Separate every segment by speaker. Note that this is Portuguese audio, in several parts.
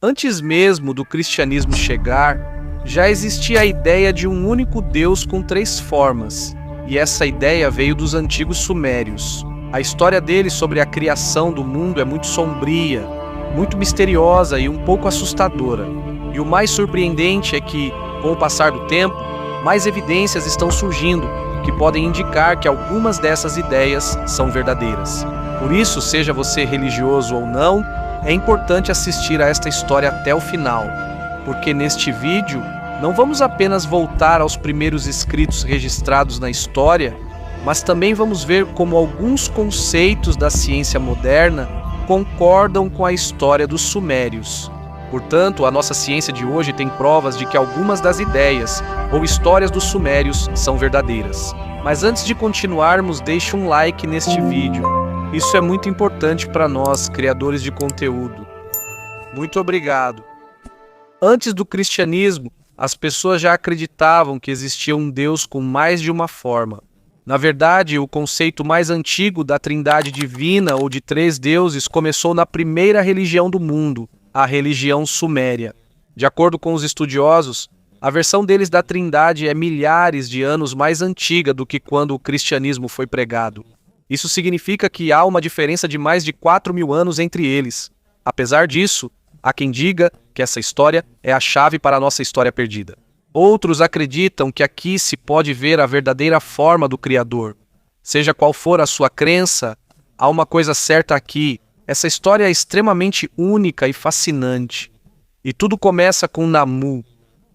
Speaker 1: Antes mesmo do cristianismo chegar, já existia a ideia de um único Deus com três formas, e essa ideia veio dos antigos sumérios. A história deles sobre a criação do mundo é muito sombria, muito misteriosa e um pouco assustadora. E o mais surpreendente é que, com o passar do tempo, mais evidências estão surgindo que podem indicar que algumas dessas ideias são verdadeiras. Por isso, seja você religioso ou não, é importante assistir a esta história até o final, porque neste vídeo não vamos apenas voltar aos primeiros escritos registrados na história, mas também vamos ver como alguns conceitos da ciência moderna concordam com a história dos sumérios. Portanto, a nossa ciência de hoje tem provas de que algumas das ideias ou histórias dos sumérios são verdadeiras. Mas antes de continuarmos, deixe um like neste vídeo. Isso é muito importante para nós, criadores de conteúdo. Muito obrigado. Antes do cristianismo, as pessoas já acreditavam que existia um Deus com mais de uma forma. Na verdade, o conceito mais antigo da trindade divina ou de três deuses começou na primeira religião do mundo, a religião suméria. De acordo com os estudiosos, a versão deles da trindade é milhares de anos mais antiga do que quando o cristianismo foi pregado. Isso significa que há uma diferença de mais de 4.000 anos entre eles. Apesar disso, há quem diga que essa história é a chave para a nossa história perdida. Outros acreditam que aqui se pode ver a verdadeira forma do Criador. Seja qual for a sua crença, há uma coisa certa aqui. Essa história é extremamente única e fascinante. E tudo começa com Namu.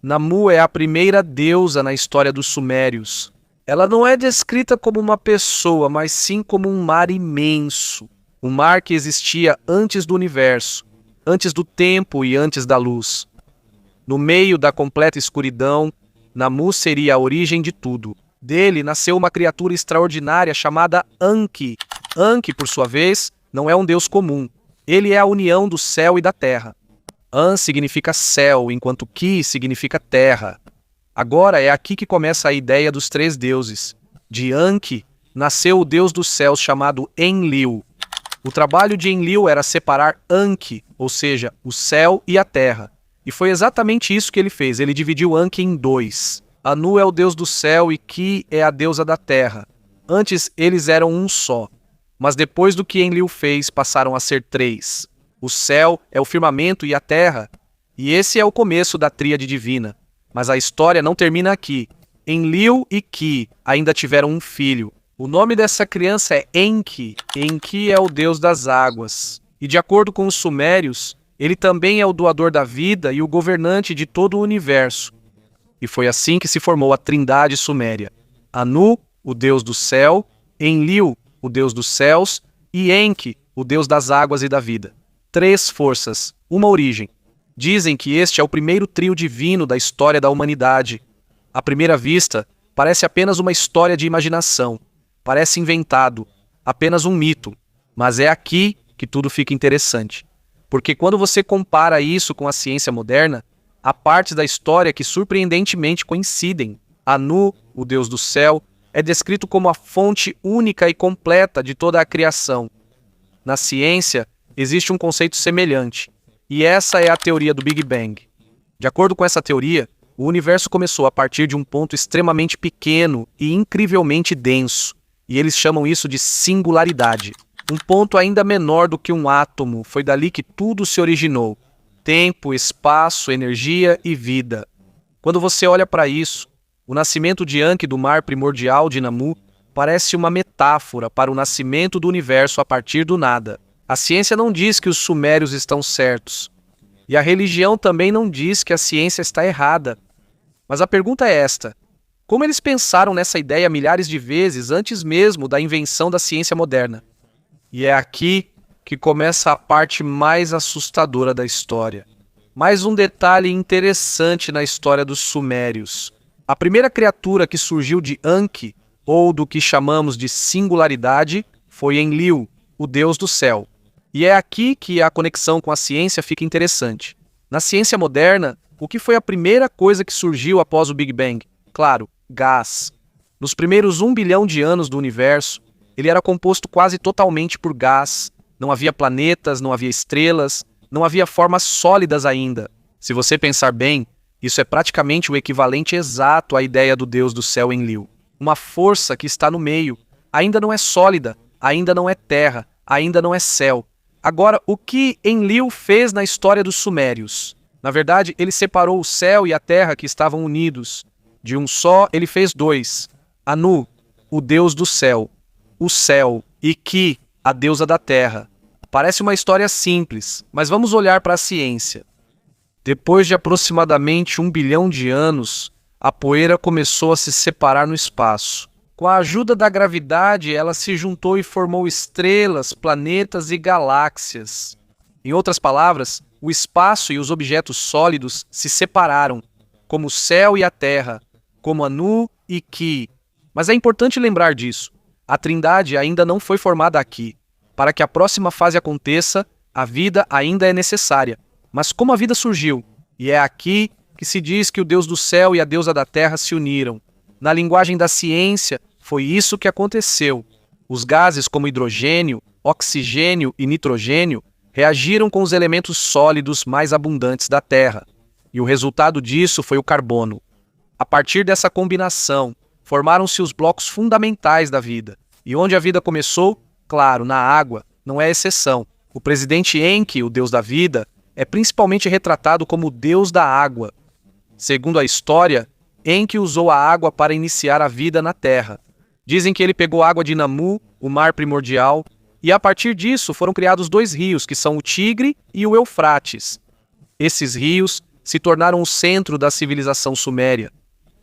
Speaker 1: Namu é a primeira deusa na história dos sumérios. Ela não é descrita como uma pessoa, mas sim como um mar imenso. Um mar que existia antes do universo, antes do tempo e antes da luz. No meio da completa escuridão, Namu seria a origem de tudo. Dele nasceu uma criatura extraordinária chamada Anki. Anki, por sua vez, não é um deus comum. Ele é a união do céu e da terra. An significa céu, enquanto Ki significa terra. Agora é aqui que começa a ideia dos três deuses. De Anki, nasceu o deus dos céus chamado Enlil. O trabalho de Enlil era separar Anki, ou seja, o céu e a terra. E foi exatamente isso que ele fez, ele dividiu Anki em dois. Anu é o deus do céu e Ki é a deusa da terra. Antes eles eram um só, mas depois do que Enlil fez, passaram a ser três. O céu é o firmamento e a terra, e esse é o começo da tríade divina. Mas a história não termina aqui. Enlil e Ki ainda tiveram um filho. O nome dessa criança é Enki. Enki é o deus das águas. E de acordo com os sumérios, ele também é o doador da vida e o governante de todo o universo. E foi assim que se formou a trindade suméria. Anu, o deus do céu, Enlil, o deus dos céus, e Enki, o deus das águas e da vida. Três forças, uma origem. Dizem que este é o primeiro trio divino da história da humanidade. À primeira vista, parece apenas uma história de imaginação. Parece inventado, apenas um mito. Mas é aqui que tudo fica interessante. Porque quando você compara isso com a ciência moderna, há partes da história que surpreendentemente coincidem. Anu, o deus do céu, é descrito como a fonte única e completa de toda a criação. Na ciência, existe um conceito semelhante. E essa é a teoria do Big Bang. De acordo com essa teoria, o universo começou a partir de um ponto extremamente pequeno e incrivelmente denso. E eles chamam isso de singularidade. Um ponto ainda menor do que um átomo, foi dali que tudo se originou. Tempo, espaço, energia e vida. Quando você olha para isso, o nascimento de Anki do mar primordial de Namu parece uma metáfora para o nascimento do universo a partir do nada. A ciência não diz que os sumérios estão certos. E a religião também não diz que a ciência está errada. Mas a pergunta é esta: como eles pensaram nessa ideia milhares de vezes antes mesmo da invenção da ciência moderna? E é aqui que começa a parte mais assustadora da história. Mais um detalhe interessante na história dos sumérios. A primeira criatura que surgiu de Anki, ou do que chamamos de singularidade, foi Enlil, o deus do céu. E é aqui que a conexão com a ciência fica interessante. Na ciência moderna, o que foi a primeira coisa que surgiu após o Big Bang? Claro, gás. Nos primeiros 1 bilhão de anos do universo, ele era composto quase totalmente por gás. Não havia planetas, não havia estrelas, não havia formas sólidas ainda. Se você pensar bem, isso é praticamente o equivalente exato à ideia do Deus do céu Enlil. Uma força que está no meio, ainda não é sólida, ainda não é terra, ainda não é céu. Agora, o que Enlil fez na história dos sumérios? Na verdade, ele separou o céu e a terra que estavam unidos. De um só, ele fez dois. Anu, o deus do céu, o céu, e Ki, a deusa da terra. Parece uma história simples, mas vamos olhar para a ciência. Depois de aproximadamente 1 bilhão de anos, a poeira começou a se separar no espaço. Com a ajuda da gravidade, ela se juntou e formou estrelas, planetas e galáxias. Em outras palavras, o espaço e os objetos sólidos se separaram, como o céu e a terra, como Anu e Ki. Mas é importante lembrar disso. A Trindade ainda não foi formada aqui. Para que a próxima fase aconteça, a vida ainda é necessária. Mas como a vida surgiu? E é aqui que se diz que o Deus do céu e a deusa da terra se uniram. Na linguagem da ciência, foi isso que aconteceu. Os gases como hidrogênio, oxigênio e nitrogênio reagiram com os elementos sólidos mais abundantes da Terra. E o resultado disso foi o carbono. A partir dessa combinação, formaram-se os blocos fundamentais da vida. E onde a vida começou? Claro, na água, não é exceção. O presidente Enki, o deus da vida, é principalmente retratado como o deus da água. Segundo a história, Enki usou a água para iniciar a vida na Terra. Dizem que ele pegou água de Namu, o mar primordial, e a partir disso foram criados dois rios, que são o Tigre e o Eufrates. Esses rios se tornaram o centro da civilização suméria.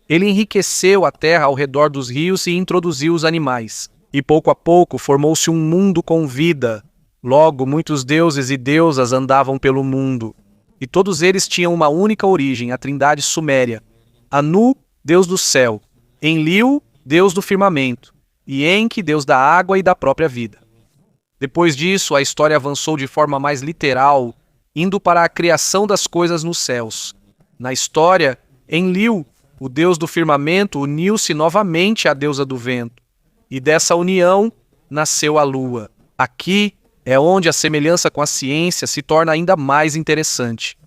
Speaker 1: Ele enriqueceu a terra ao redor dos rios e introduziu os animais. E pouco a pouco formou-se um mundo com vida. Logo, muitos deuses e deusas andavam pelo mundo. E todos eles tinham uma única origem, a Trindade suméria. Anu, deus do céu. Enlil, deus do firmamento. E Enki, deus da água e da própria vida. Depois disso, a história avançou de forma mais literal, indo para a criação das coisas nos céus. Na história, Enlil, o deus do firmamento, uniu-se novamente à deusa do vento. E dessa união nasceu a lua. Aqui é onde a semelhança com a ciência se torna ainda mais interessante.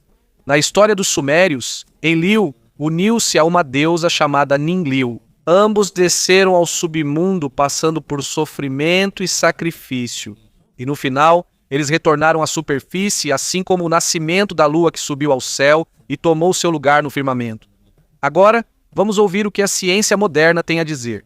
Speaker 1: Na história dos sumérios, Enlil uniu-se a uma deusa chamada Ninlil. Ambos desceram ao submundo passando por sofrimento e sacrifício. E no final, eles retornaram à superfície, assim como o nascimento da lua que subiu ao céu e tomou seu lugar no firmamento. Agora, vamos ouvir o que a ciência moderna tem a dizer.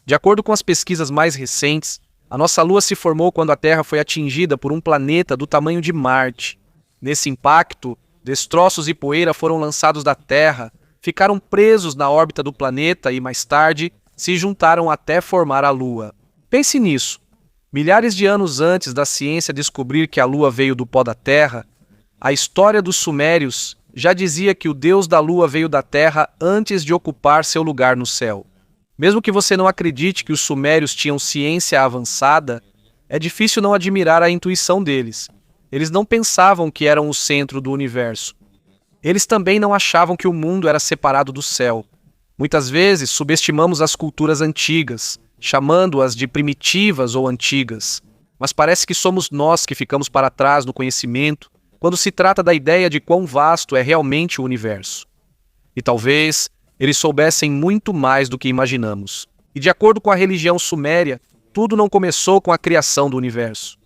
Speaker 1: De acordo com as pesquisas mais recentes, a nossa Lua se formou quando a Terra foi atingida por um planeta do tamanho de Marte. Nesse impacto, destroços e poeira foram lançados da Terra, ficaram presos na órbita do planeta e, mais tarde, se juntaram até formar a Lua. Pense nisso. Milhares de anos antes da ciência descobrir que a Lua veio do pó da Terra, a história dos sumérios já dizia que o Deus da Lua veio da Terra antes de ocupar seu lugar no céu. Mesmo que você não acredite que os sumérios tinham ciência avançada, é difícil não admirar a intuição deles. Eles não pensavam que eram o centro do universo. Eles também não achavam que o mundo era separado do céu. Muitas vezes subestimamos as culturas antigas, chamando-as de primitivas ou antigas. Mas parece que somos nós que ficamos para trás no conhecimento quando se trata da ideia de quão vasto é realmente o universo. E talvez eles soubessem muito mais do que imaginamos. E de acordo com a religião suméria, tudo não começou com a criação do universo.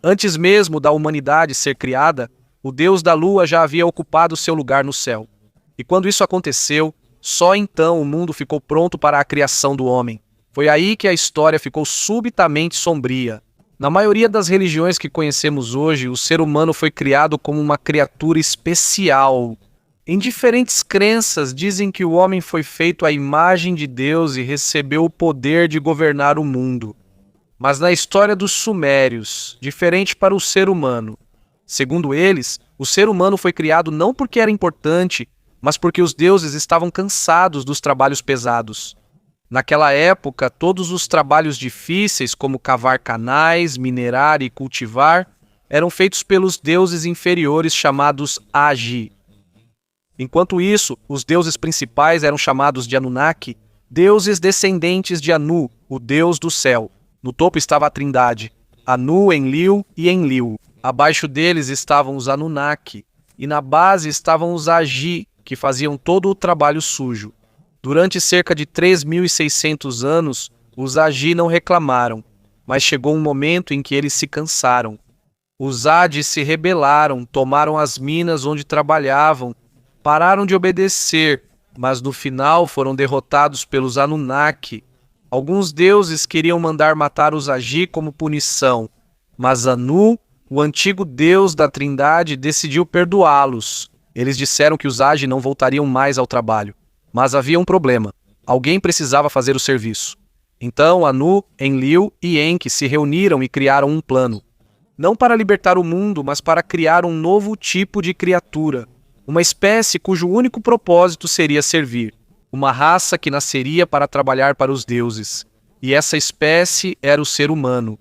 Speaker 1: Antes mesmo da humanidade ser criada, o deus da lua já havia ocupado seu lugar no céu. E quando isso aconteceu, só então o mundo ficou pronto para a criação do homem. Foi aí que a história ficou subitamente sombria. Na maioria das religiões que conhecemos hoje, o ser humano foi criado como uma criatura especial. Em diferentes crenças, dizem que o homem foi feito à imagem de Deus e recebeu o poder de governar o mundo. Mas na história dos sumérios, diferente para o ser humano. Segundo eles, o ser humano foi criado não porque era importante, mas porque os deuses estavam cansados dos trabalhos pesados. Naquela época, todos os trabalhos difíceis, como cavar canais, minerar e cultivar, eram feitos pelos deuses inferiores chamados Agi. Enquanto isso, os deuses principais eram chamados de Anunnaki, deuses descendentes de Anu, o deus do céu. No topo estava a Trindade, Anu, Enlil e Enlil. Abaixo deles estavam os Anunnaki, e na base estavam os Agi, que faziam todo o trabalho sujo. Durante cerca de 3.600 anos, os Agi não reclamaram, mas chegou um momento em que eles se cansaram. Os Adi se rebelaram, tomaram as minas onde trabalhavam, pararam de obedecer, mas no final foram derrotados pelos Anunnaki. Alguns deuses queriam mandar matar os Agi como punição, mas Anu, o antigo deus da Trindade, decidiu perdoá-los. Eles disseram que os Agi não voltariam mais ao trabalho. Mas havia um problema. Alguém precisava fazer o serviço. Então Anu, Enlil e Enki se reuniram e criaram um plano. Não para libertar o mundo, mas para criar um novo tipo de criatura. Uma espécie cujo único propósito seria servir. Uma raça que nasceria para trabalhar para os deuses. E essa espécie era o ser humano.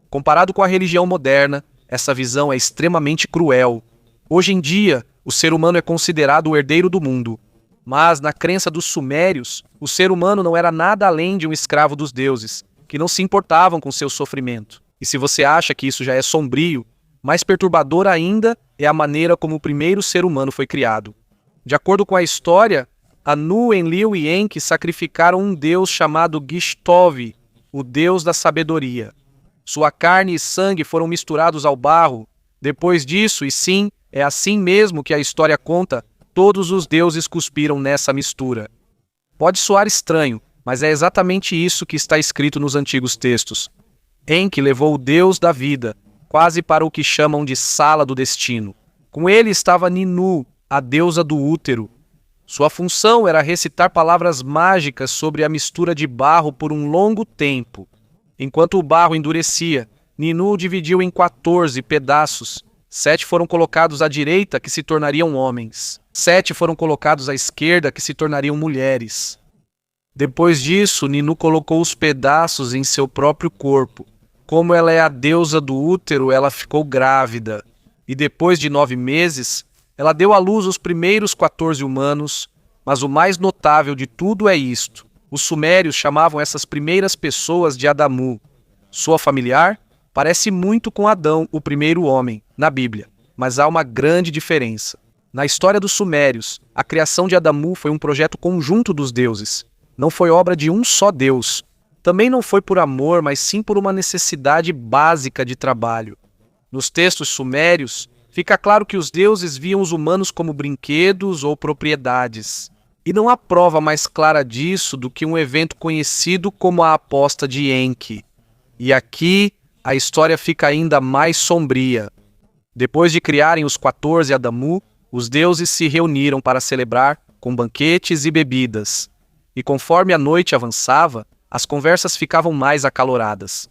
Speaker 1: Comparado com a religião moderna, essa visão é extremamente cruel. Hoje em dia, o ser humano é considerado o herdeiro do mundo. Mas, na crença dos sumérios, o ser humano não era nada além de um escravo dos deuses, que não se importavam com seu sofrimento. E se você acha que isso já é sombrio, mais perturbador ainda é a maneira como o primeiro ser humano foi criado. De acordo com a história, Anu, Enlil e Enki sacrificaram um deus chamado Gishtov, o deus da sabedoria. Sua carne e sangue foram misturados ao barro. Depois disso, e sim, é assim mesmo que a história conta, todos os deuses cuspiram nessa mistura. Pode soar estranho, mas é exatamente isso que está escrito nos antigos textos. Enki levou o deus da vida, quase para o que chamam de sala do destino. Com ele estava Ninu, a deusa do útero. Sua função era recitar palavras mágicas sobre a mistura de barro por um longo tempo. Enquanto o barro endurecia, Ninu dividiu em 14 pedaços. 7 foram colocados à direita, que se tornariam homens. 7 foram colocados à esquerda, que se tornariam mulheres. Depois disso, Ninu colocou os pedaços em seu próprio corpo. Como ela é a deusa do útero, ela ficou grávida. E depois de 9 meses, ela deu à luz os primeiros 14 humanos. Mas o mais notável de tudo é isto. Os sumérios chamavam essas primeiras pessoas de Adamu. Sua familiar parece muito com Adão, o primeiro homem, na Bíblia. Mas há uma grande diferença. Na história dos sumérios, a criação de Adamu foi um projeto conjunto dos deuses. Não foi obra de um só Deus. Também não foi por amor, mas sim por uma necessidade básica de trabalho. Nos textos sumérios, fica claro que os deuses viam os humanos como brinquedos ou propriedades. E não há prova mais clara disso do que um evento conhecido como a aposta de Enki. E aqui a história fica ainda mais sombria. Depois de criarem os 14 Adamu, os deuses se reuniram para celebrar com banquetes e bebidas. E conforme a noite avançava, as conversas ficavam mais acaloradas.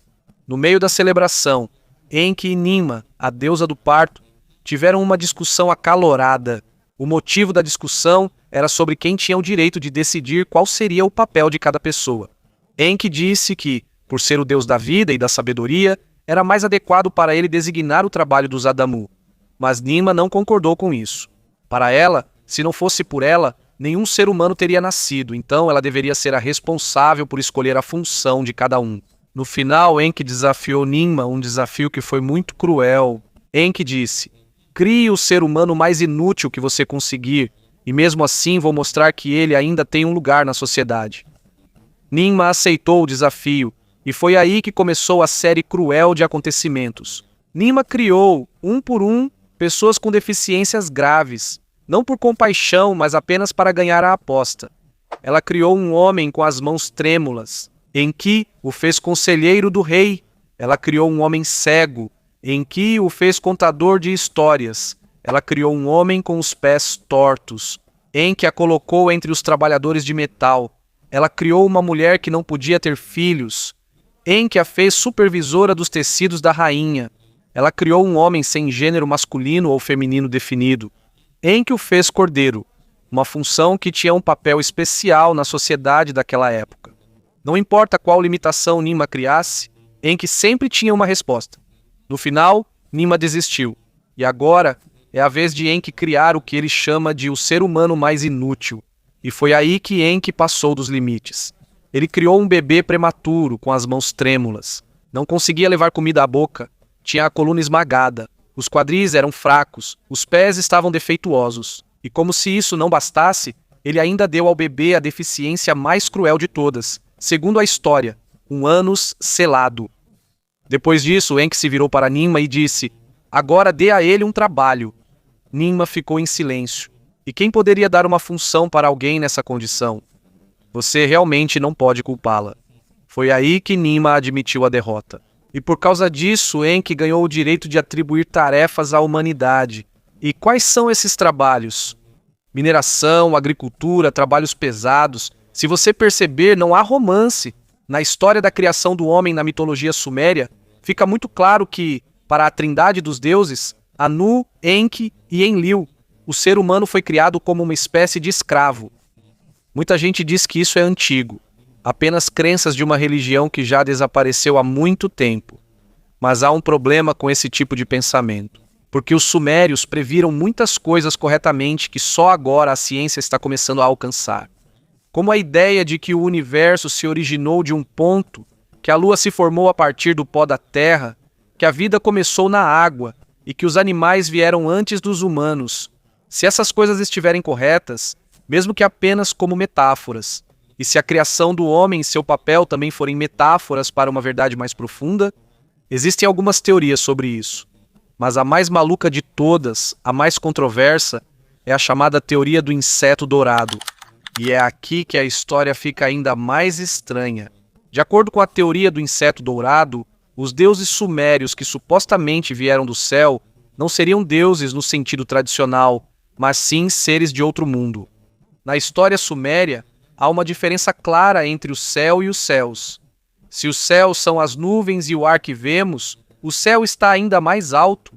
Speaker 1: No meio da celebração, Enki e Ninma, a deusa do parto, tiveram uma discussão acalorada. O motivo da discussão era sobre quem tinha o direito de decidir qual seria o papel de cada pessoa. Enki disse que, por ser o deus da vida e da sabedoria, era mais adequado para ele designar o trabalho dos Adamu. Mas Ninma não concordou com isso. Para ela, se não fosse por ela, nenhum ser humano teria nascido, então ela deveria ser a responsável por escolher a função de cada um. No final, Enki desafiou Ninma, um desafio que foi muito cruel. Enki disse: "Crie o ser humano mais inútil que você conseguir, e mesmo assim vou mostrar que ele ainda tem um lugar na sociedade." Ninma aceitou o desafio, e foi aí que começou a série cruel de acontecimentos. Ninma criou, um por um, pessoas com deficiências graves, não por compaixão, mas apenas para ganhar a aposta. Ela criou um homem com as mãos trêmulas, Enki o fez conselheiro do rei. Ela criou um homem cego, Enki o fez contador de histórias. Ela criou um homem com os pés tortos. Enki a colocou entre os trabalhadores de metal. Ela criou uma mulher que não podia ter filhos. Enki a fez supervisora dos tecidos da rainha. Ela criou um homem sem gênero masculino ou feminino definido. Enki o fez cordeiro, uma função que tinha um papel especial na sociedade daquela época. Não importa qual limitação Ninma criasse, Enki sempre tinha uma resposta. No final, Ninma desistiu. E agora é a vez de Enki criar o que ele chama de o ser humano mais inútil. E foi aí que Enki passou dos limites. Ele criou um bebê prematuro com as mãos trêmulas. Não conseguia levar comida à boca. Tinha a coluna esmagada. Os quadris eram fracos, os pés estavam defeituosos, e como se isso não bastasse, ele ainda deu ao bebê a deficiência mais cruel de todas, segundo a história, um ânus selado. Depois disso, Enki se virou para Ninma e disse: "Agora dê a ele um trabalho." Ninma ficou em silêncio. E quem poderia dar uma função para alguém nessa condição? Você realmente não pode culpá-la. Foi aí que Ninma admitiu a derrota. E por causa disso, Enki ganhou o direito de atribuir tarefas à humanidade. E quais são esses trabalhos? Mineração, agricultura, trabalhos pesados. Se você perceber, não há romance. Na história da criação do homem na mitologia suméria, fica muito claro que, para a trindade dos deuses, Anu, Enki e Enlil, o ser humano foi criado como uma espécie de escravo. Muita gente diz que isso é antigo, apenas crenças de uma religião que já desapareceu há muito tempo. Mas há um problema com esse tipo de pensamento, porque os sumérios previram muitas coisas corretamente que só agora a ciência está começando a alcançar. Como a ideia de que o universo se originou de um ponto, que a lua se formou a partir do pó da terra, que a vida começou na água e que os animais vieram antes dos humanos. Se essas coisas estiverem corretas, mesmo que apenas como metáforas, e se a criação do homem e seu papel também forem metáforas para uma verdade mais profunda, existem algumas teorias sobre isso. Mas a mais maluca de todas, a mais controversa, é a chamada teoria do inseto dourado. E é aqui que a história fica ainda mais estranha. De acordo com a teoria do inseto dourado, os deuses sumérios que supostamente vieram do céu não seriam deuses no sentido tradicional, mas sim seres de outro mundo. Na história suméria, há uma diferença clara entre o céu e os céus. Se os céus são as nuvens e o ar que vemos, o céu está ainda mais alto.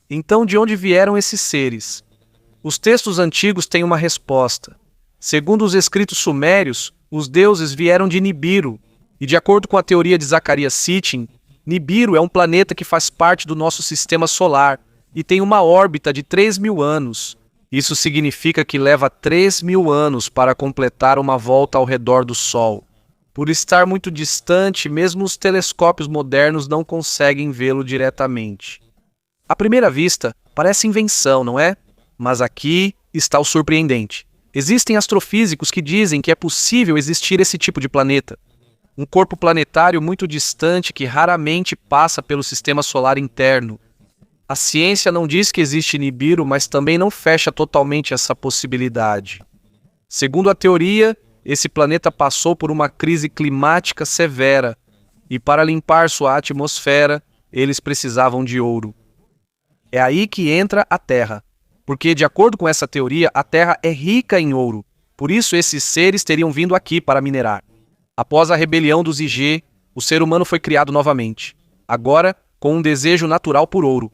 Speaker 1: Então, de onde vieram esses seres? Os textos antigos têm uma resposta. Segundo os escritos sumérios, os deuses vieram de Nibiru, e de acordo com a teoria de Zacarias Sitchin, Nibiru é um planeta que faz parte do nosso sistema solar e tem uma órbita de 3.000 anos. Isso significa que leva 3.000 anos para completar uma volta ao redor do Sol. Por estar muito distante, mesmo os telescópios modernos não conseguem vê-lo diretamente. À primeira vista, parece invenção, não é? Mas aqui está o surpreendente. Existem astrofísicos que dizem que é possível existir esse tipo de planeta. Um corpo planetário muito distante que raramente passa pelo sistema solar interno. A ciência não diz que existe Nibiru, mas também não fecha totalmente essa possibilidade. Segundo a teoria, esse planeta passou por uma crise climática severa, e para limpar sua atmosfera, eles precisavam de ouro. É aí que entra a Terra, porque, de acordo com essa teoria, a Terra é rica em ouro. Por isso, esses seres teriam vindo aqui para minerar. Após a rebelião dos IG, o ser humano foi criado novamente, agora com um desejo natural por ouro.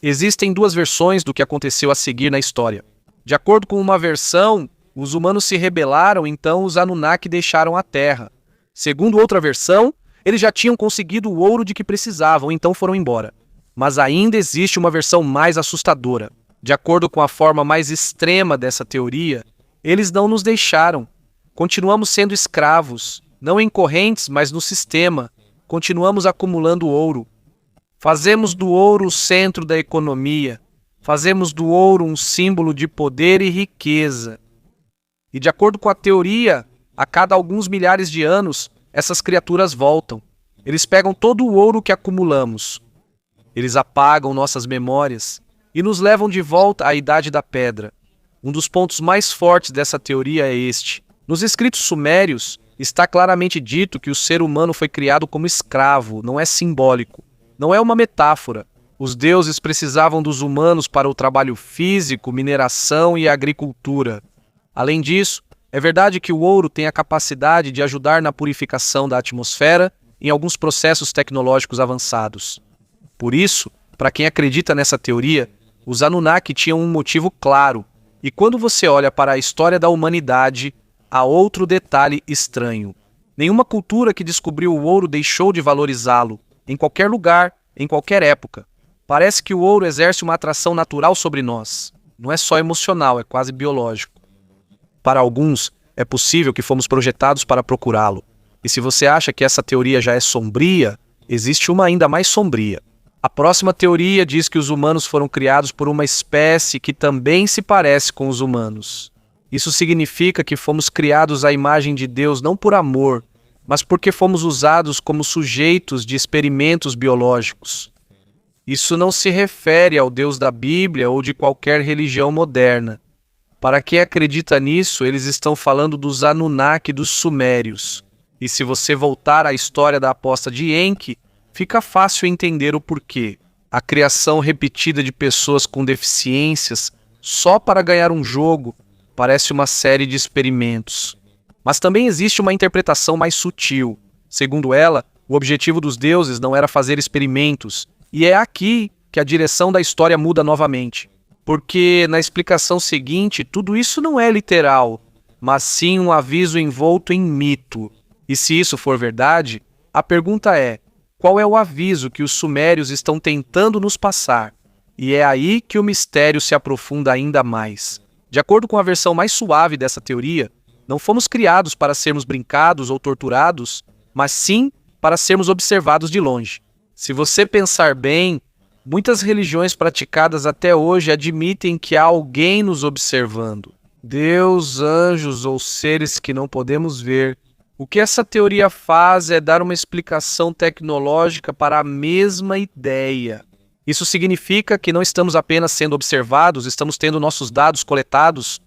Speaker 1: Existem duas versões do que aconteceu a seguir na história. De acordo com uma versão, os humanos se rebelaram, então os Anunnaki deixaram a Terra. Segundo outra versão, eles já tinham conseguido o ouro de que precisavam, então foram embora. Mas ainda existe uma versão mais assustadora. De acordo com a forma mais extrema dessa teoria, eles não nos deixaram. Continuamos sendo escravos, não em correntes, mas no sistema. Continuamos acumulando ouro. Fazemos do ouro o centro da economia. Fazemos do ouro um símbolo de poder e riqueza. E de acordo com a teoria, a cada alguns milhares de anos, essas criaturas voltam. Eles pegam todo o ouro que acumulamos. Eles apagam nossas memórias e nos levam de volta à Idade da Pedra. Um dos pontos mais fortes dessa teoria é este. Nos escritos sumérios, está claramente dito que o ser humano foi criado como escravo, não é simbólico. Não é uma metáfora. Os deuses precisavam dos humanos para o trabalho físico, mineração e agricultura. Além disso, é verdade que o ouro tem a capacidade de ajudar na purificação da atmosfera em alguns processos tecnológicos avançados. Por isso, para quem acredita nessa teoria, os Anunnaki tinham um motivo claro. E quando você olha para a história da humanidade, há outro detalhe estranho. Nenhuma cultura que descobriu o ouro deixou de valorizá-lo, em qualquer lugar, em qualquer época. Parece que o ouro exerce uma atração natural sobre nós. Não é só emocional, é quase biológico. Para alguns, é possível que fomos projetados para procurá-lo. E se você acha que essa teoria já é sombria, existe uma ainda mais sombria. A próxima teoria diz que os humanos foram criados por uma espécie que também se parece com os humanos. Isso significa que fomos criados à imagem de Deus não por amor, mas porque fomos usados como sujeitos de experimentos biológicos. Isso não se refere ao Deus da Bíblia ou de qualquer religião moderna. Para quem acredita nisso, eles estão falando dos Anunnaki dos Sumérios. E se você voltar à história da aposta de Enki, fica fácil entender o porquê. A criação repetida de pessoas com deficiências só para ganhar um jogo parece uma série de experimentos. Mas também existe uma interpretação mais sutil. Segundo ela, o objetivo dos deuses não era fazer experimentos, e é aqui que a direção da história muda novamente. Porque na explicação seguinte, tudo isso não é literal, mas sim um aviso envolto em mito. E se isso for verdade, a pergunta é: qual é o aviso que os sumérios estão tentando nos passar? E é aí que o mistério se aprofunda ainda mais. De acordo com a versão mais suave dessa teoria, não fomos criados para sermos brincados ou torturados, mas sim para sermos observados de longe. Se você pensar bem, muitas religiões praticadas até hoje admitem que há alguém nos observando. Deus, anjos ou seres que não podemos ver. O que essa teoria faz é dar uma explicação tecnológica para a mesma ideia. Isso significa que não estamos apenas sendo observados, estamos tendo nossos dados coletados.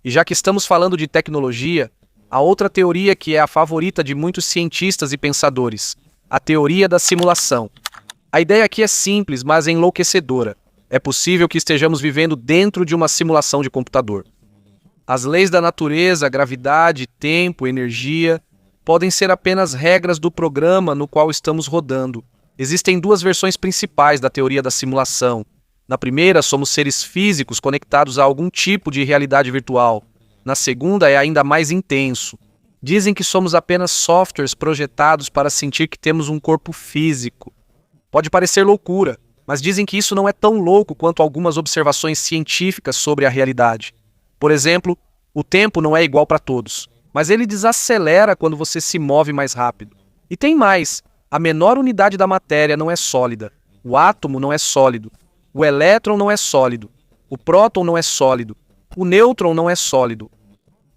Speaker 1: E já que estamos falando de tecnologia, há outra teoria que é a favorita de muitos cientistas e pensadores, a teoria da simulação. A ideia aqui é simples, mas enlouquecedora. É possível que estejamos vivendo dentro de uma simulação de computador. As leis da natureza, gravidade, tempo, energia, podem ser apenas regras do programa no qual estamos rodando. Existem duas versões principais da teoria da simulação. Na primeira, somos seres físicos conectados a algum tipo de realidade virtual. Na segunda, é ainda mais intenso. Dizem que somos apenas softwares projetados para sentir que temos um corpo físico. Pode parecer loucura, mas dizem que isso não é tão louco quanto algumas observações científicas sobre a realidade. Por exemplo, o tempo não é igual para todos, mas ele desacelera quando você se move mais rápido. E tem mais. A menor unidade da matéria não é sólida. O átomo não é sólido. O elétron não é sólido. O próton não é sólido. O nêutron não é sólido.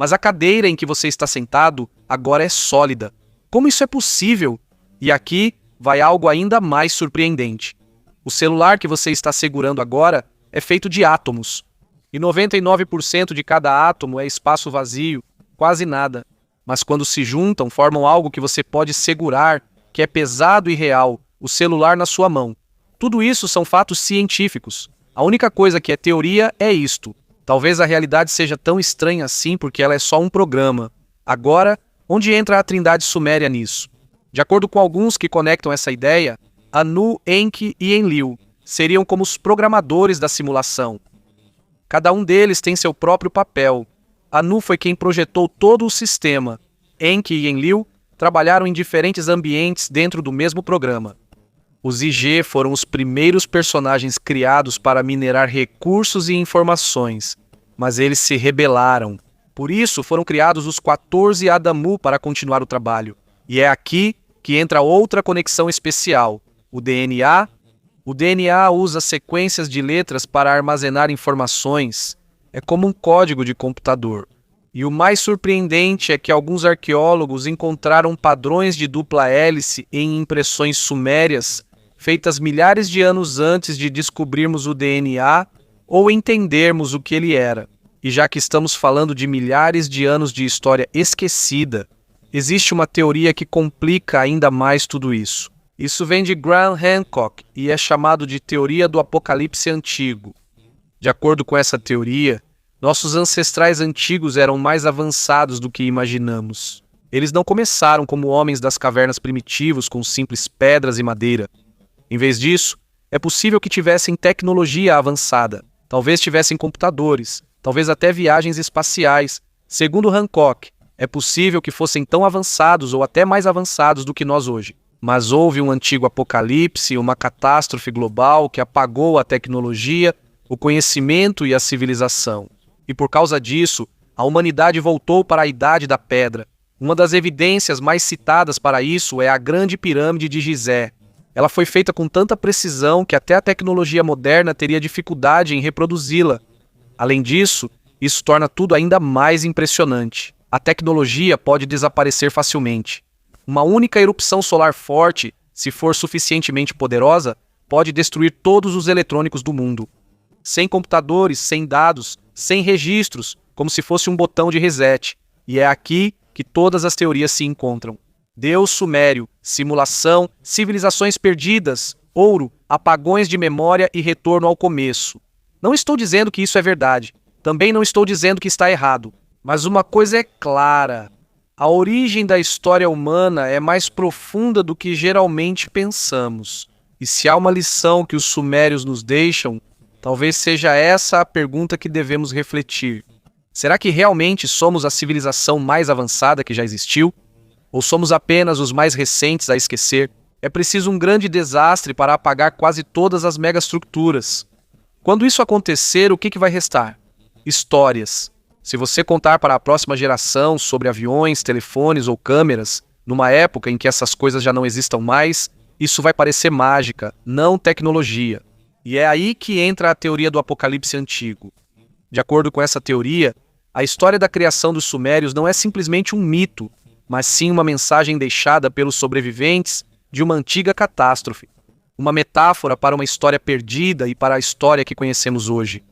Speaker 1: Mas a cadeira em que você está sentado agora é sólida. Como isso é possível? E aqui vai algo ainda mais surpreendente. O celular que você está segurando agora é feito de átomos. E 99% de cada átomo é espaço vazio, quase nada. Mas quando se juntam, formam algo que você pode segurar, que é pesado e real, o celular na sua mão. Tudo isso são fatos científicos. A única coisa que é teoria é isto. Talvez a realidade seja tão estranha assim porque ela é só um programa. Agora, onde entra a trindade suméria nisso? De acordo com alguns que conectam essa ideia, Anu, Enki e Enlil seriam como os programadores da simulação. Cada um deles tem seu próprio papel. Anu foi quem projetou todo o sistema. Enki e Enlil trabalharam em diferentes ambientes dentro do mesmo programa. Os IG foram os primeiros personagens criados para minerar recursos e informações, mas eles se rebelaram. Por isso foram criados os 14 Adamu para continuar o trabalho. E é aqui que entra outra conexão especial, o DNA. O DNA usa sequências de letras para armazenar informações. É como um código de computador. E o mais surpreendente é que alguns arqueólogos encontraram padrões de dupla hélice em impressões sumérias feitas milhares de anos antes de descobrirmos o DNA ou entendermos o que ele era. E já que estamos falando de milhares de anos de história esquecida, existe uma teoria que complica ainda mais tudo isso. Isso vem de Graham Hancock e é chamado de teoria do apocalipse antigo. De acordo com essa teoria, nossos ancestrais antigos eram mais avançados do que imaginamos. Eles não começaram como homens das cavernas primitivos com simples pedras e madeira. Em vez disso, é possível que tivessem tecnologia avançada. Talvez tivessem computadores, talvez até viagens espaciais. Segundo Hancock, é possível que fossem tão avançados ou até mais avançados do que nós hoje. Mas houve um antigo apocalipse, uma catástrofe global que apagou a tecnologia, o conhecimento e a civilização. E por causa disso, a humanidade voltou para a Idade da Pedra. Uma das evidências mais citadas para isso é a Grande Pirâmide de Gizé. Ela foi feita com tanta precisão que até a tecnologia moderna teria dificuldade em reproduzi-la. Além disso, isso torna tudo ainda mais impressionante. A tecnologia pode desaparecer facilmente. Uma única erupção solar forte, se for suficientemente poderosa, pode destruir todos os eletrônicos do mundo. Sem computadores, sem dados, sem registros, como se fosse um botão de reset. E é aqui que todas as teorias se encontram. Deus sumério, simulação, civilizações perdidas, ouro, apagões de memória e retorno ao começo. Não estou dizendo que isso é verdade. Também não estou dizendo que está errado. Mas uma coisa é clara. A origem da história humana é mais profunda do que geralmente pensamos. E se há uma lição que os sumérios nos deixam, talvez seja essa a pergunta que devemos refletir. Será que realmente somos a civilização mais avançada que já existiu? Ou somos apenas os mais recentes a esquecer? É preciso um grande desastre para apagar quase todas as megaestruturas. Quando isso acontecer, o que vai restar? Histórias. Se você contar para a próxima geração sobre aviões, telefones ou câmeras, numa época em que essas coisas já não existam mais, isso vai parecer mágica, não tecnologia. E é aí que entra a teoria do Apocalipse antigo. De acordo com essa teoria, a história da criação dos sumérios não é simplesmente um mito, mas sim uma mensagem deixada pelos sobreviventes de uma antiga catástrofe. Uma metáfora para uma história perdida e para a história que conhecemos hoje.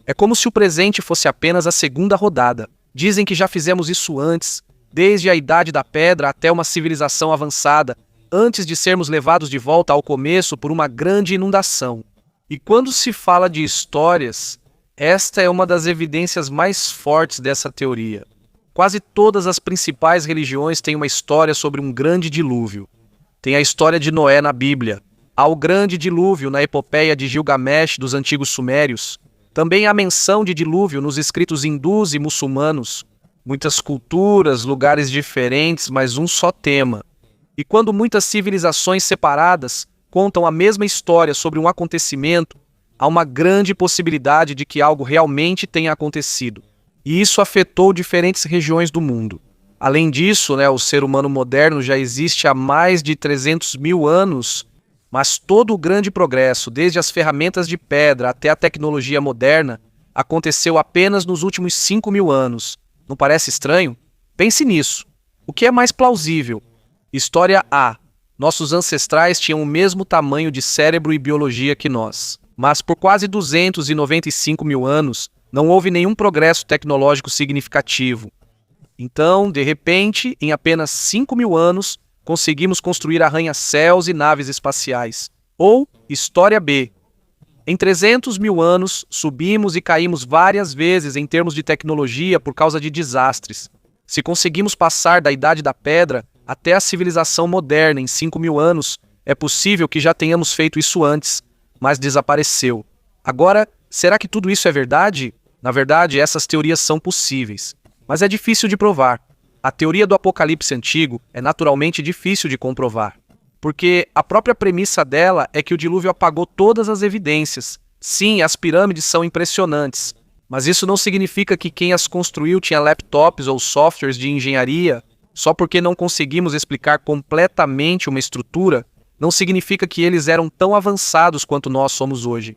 Speaker 1: É como se o presente fosse apenas a segunda rodada. Dizem que já fizemos isso antes, desde a Idade da Pedra até uma civilização avançada, antes de sermos levados de volta ao começo por uma grande inundação. E quando se fala de histórias, esta é uma das evidências mais fortes dessa teoria. Quase todas as principais religiões têm uma história sobre um grande dilúvio. Tem a história de Noé na Bíblia, há o grande dilúvio na epopeia de Gilgamesh dos antigos sumérios. Também há menção de dilúvio nos escritos hindus e muçulmanos. Muitas culturas, lugares diferentes, mas um só tema. E quando muitas civilizações separadas contam a mesma história sobre um acontecimento, há uma grande possibilidade de que algo realmente tenha acontecido. E isso afetou diferentes regiões do mundo. Além disso, o ser humano moderno já existe há mais de 300 mil anos, mas todo o grande progresso, desde as ferramentas de pedra até a tecnologia moderna, aconteceu apenas nos últimos 5 mil anos. Não parece estranho? Pense nisso. O que é mais plausível? História A. Nossos ancestrais tinham o mesmo tamanho de cérebro e biologia que nós. Mas por quase 295 mil anos, não houve nenhum progresso tecnológico significativo. Então, de repente, em apenas 5 mil anos, conseguimos construir arranha-céus e naves espaciais. Ou, história B. Em 300 mil anos, subimos e caímos várias vezes em termos de tecnologia por causa de desastres. Se conseguimos passar da Idade da Pedra até a civilização moderna em 5 mil anos, é possível que já tenhamos feito isso antes, mas desapareceu. Agora, será que tudo isso é verdade? Na verdade, essas teorias são possíveis, mas é difícil de provar. A teoria do Apocalipse antigo é naturalmente difícil de comprovar, porque a própria premissa dela é que o dilúvio apagou todas as evidências. Sim, as pirâmides são impressionantes, mas isso não significa que quem as construiu tinha laptops ou softwares de engenharia. Só porque não conseguimos explicar completamente uma estrutura, não significa que eles eram tão avançados quanto nós somos hoje.